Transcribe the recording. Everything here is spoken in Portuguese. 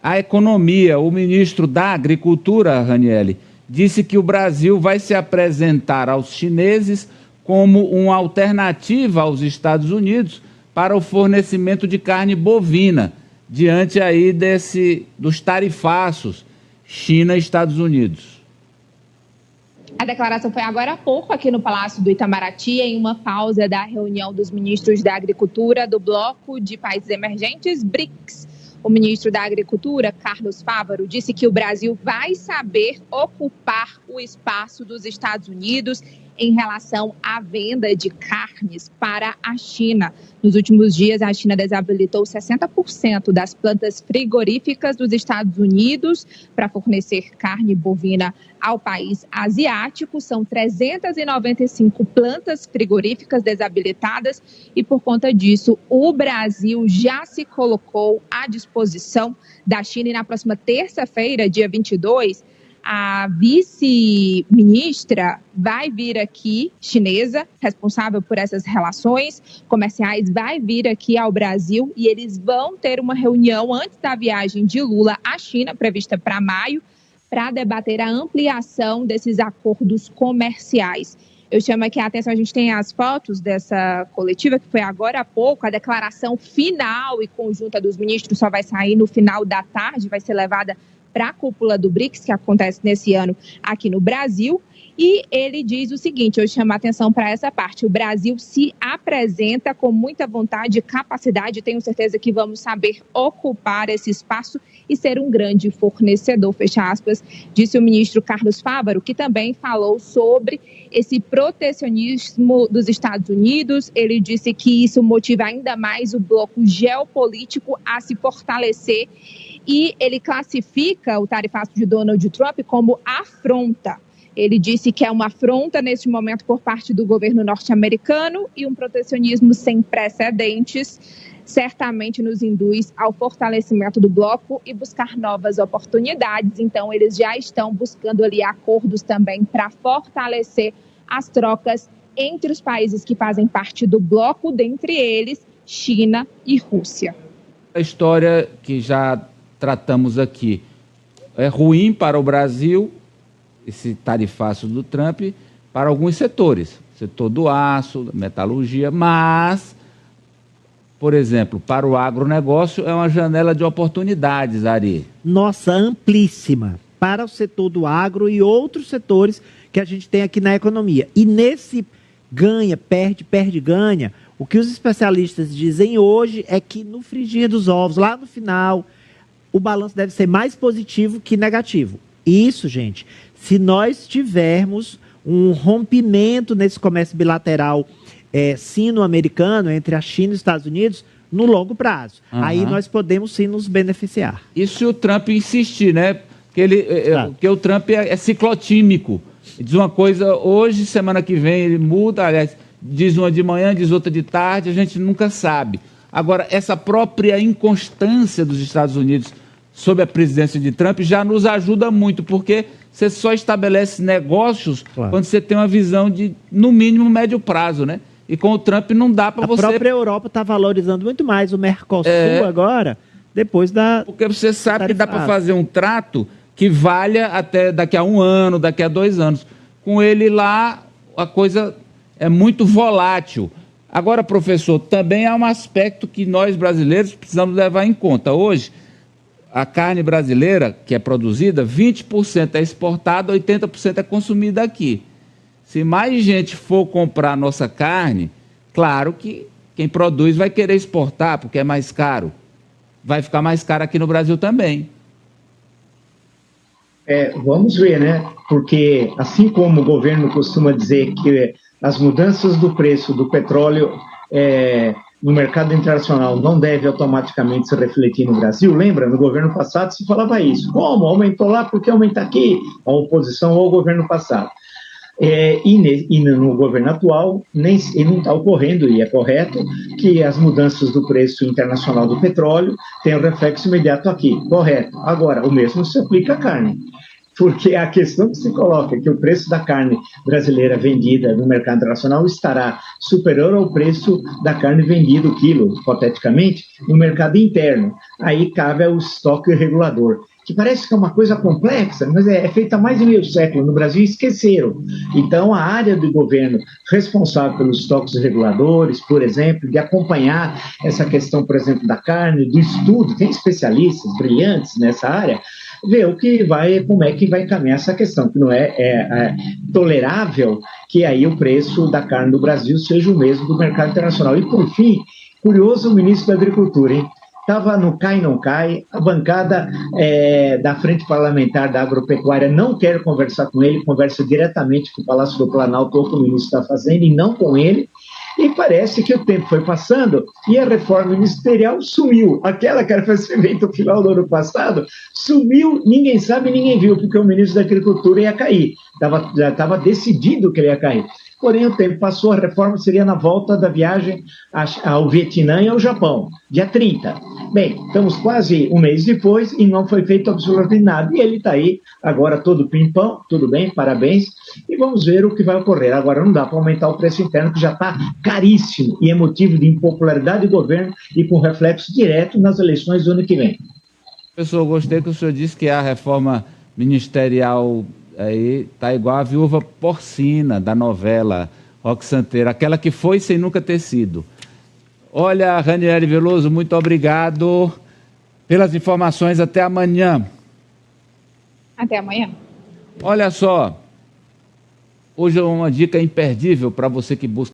a economia. O ministro da Agricultura, Ranieri, disse que o Brasil vai se apresentar aos chineses como uma alternativa aos Estados Unidos para o fornecimento de carne bovina, diante aí dos tarifaços China e Estados Unidos. A declaração foi agora há pouco aqui no Palácio do Itamaraty, em uma pausa da reunião dos ministros da Agricultura do Bloco de Países Emergentes, BRICS. O ministro da Agricultura, Carlos Fávaro, disse que o Brasil vai saber ocupar o espaço dos Estados Unidos em relação à venda de carnes para a China. Nos últimos dias, a China desabilitou 60% das plantas frigoríficas dos Estados Unidos para fornecer carne bovina ao país asiático. São 395 plantas frigoríficas desabilitadas e, por conta disso, o Brasil já se colocou à disposição da China. E na próxima terça-feira, dia 22, a vice-ministra vai vir aqui, chinesa, responsável por essas relações comerciais, vai vir aqui ao Brasil e eles vão ter uma reunião antes da viagem de Lula à China, prevista para maio, para debater a ampliação desses acordos comerciais. Eu chamo aqui a atenção, a gente tem as fotos dessa coletiva, que foi agora há pouco, a declaração final e conjunta dos ministros só vai sair no final da tarde, vai ser levada para a cúpula do BRICS, que acontece nesse ano aqui no Brasil. E ele diz o seguinte, eu chamo a atenção para essa parte: o Brasil se apresenta com muita vontade e capacidade, tenho certeza que vamos saber ocupar esse espaço e ser um grande fornecedor, fecha aspas, disse o ministro Carlos Fávaro, que também falou sobre esse protecionismo dos Estados Unidos. Ele disse que isso motiva ainda mais o bloco geopolítico a se fortalecer e ele classifica o tarifaço de Donald Trump como afronta. Ele disse que é uma afronta neste momento por parte do governo norte-americano e um protecionismo sem precedentes certamente nos induz ao fortalecimento do bloco e buscar novas oportunidades. Então, eles já estão buscando ali acordos também para fortalecer as trocas entre os países que fazem parte do bloco, dentre eles China e Rússia. A história que já tratamos aqui é ruim para o Brasil, esse tarifaço do Trump, para alguns setores, setor do aço, da metalurgia, mas, por exemplo, para o agronegócio é uma janela de oportunidades, Ari. Nossa, amplíssima, para o setor do agro e outros setores que a gente tem aqui na economia. E nesse ganha, perde, perde, ganha, o que os especialistas dizem hoje é que no frigir dos ovos, lá no final, o balanço deve ser mais positivo que negativo. Isso, gente, se nós tivermos um rompimento nesse comércio bilateral sino-americano entre a China e os Estados Unidos no longo prazo. Uhum. Aí nós podemos sim nos beneficiar. E se o Trump insistir, né? Porque o Trump é ciclotímico. Diz uma coisa hoje, semana que vem ele muda, aliás, diz uma de manhã, diz outra de tarde, a gente nunca sabe. Agora, essa própria inconstância dos Estados Unidos sob a presidência de Trump já nos ajuda muito, porque você só estabelece negócios quando você tem uma visão de, no mínimo, médio prazo, né? E com o Trump não dá para você... A própria Europa está valorizando muito mais o Mercosul agora, depois da... Porque você sabe que dá para fazer um trato que valha até daqui a 1 ano, daqui a 2 anos. Com ele lá, a coisa é muito volátil. Agora, professor, também há um aspecto que nós brasileiros precisamos levar em conta. Hoje, a carne brasileira que é produzida, 20% é exportada, 80% é consumida aqui. Se mais gente for comprar nossa carne, claro que quem produz vai querer exportar, porque é mais caro. Vai ficar mais caro aqui no Brasil também. Vamos ver, né? Porque, assim como o governo costuma dizer que as mudanças do preço do petróleo no mercado internacional não deve automaticamente se refletir no Brasil, lembra? No governo passado se falava isso. Como? Aumentou lá, por que aumenta aqui? A oposição ao governo passado. E no governo atual, não está ocorrendo, e é correto, que as mudanças do preço internacional do petróleo tenham reflexo imediato aqui. Correto. Agora, o mesmo se aplica à carne. porque a questão que se coloca é que o preço da carne brasileira vendida no mercado internacional estará superior ao preço da carne vendida, o quilo, hipoteticamente, no mercado interno. Aí cabe ao estoque regulador, que parece que é uma coisa complexa, mas é feita há mais de meio século. No Brasil esqueceram. Então, a área do governo responsável pelos estoques reguladores, por exemplo, de acompanhar essa questão, por exemplo, da carne, do estudo, tem especialistas brilhantes nessa área, ver como é que vai encaminhar essa questão, que não é tolerável que aí o preço da carne do Brasil seja o mesmo do mercado internacional. E, por fim, curioso o ministro da Agricultura, hein? Estava no cai não cai, a bancada da Frente Parlamentar da Agropecuária não quer conversar com ele, conversa diretamente com o Palácio do Planalto ou com o ministro da Fazenda e não com ele. E parece que o tempo foi passando e a reforma ministerial sumiu. Aquela que era para ser feita no final do ano passado, sumiu, ninguém sabe, ninguém viu, porque o ministro da Agricultura ia cair. Já estava decidido que ele ia cair. Porém, o tempo passou, a reforma seria na volta da viagem ao Vietnã e ao Japão, dia 30. Bem, estamos quase um mês depois e não foi feito absolutamente nada. E ele está aí, agora todo pimpão, tudo bem, parabéns. E vamos ver o que vai ocorrer. Agora, não dá para aumentar o preço interno, que já está caríssimo e é motivo de impopularidade do governo e com reflexo direto nas eleições do ano que vem. Professor, gostei que o senhor disse que a reforma ministerial aí tá igual a viúva porcina da novela Roque Santeiro, aquela que foi sem nunca ter sido. Olha, Ranieri Veloso, muito obrigado pelas informações. Até amanhã. Até amanhã. Olha só, hoje é uma dica imperdível para você que busca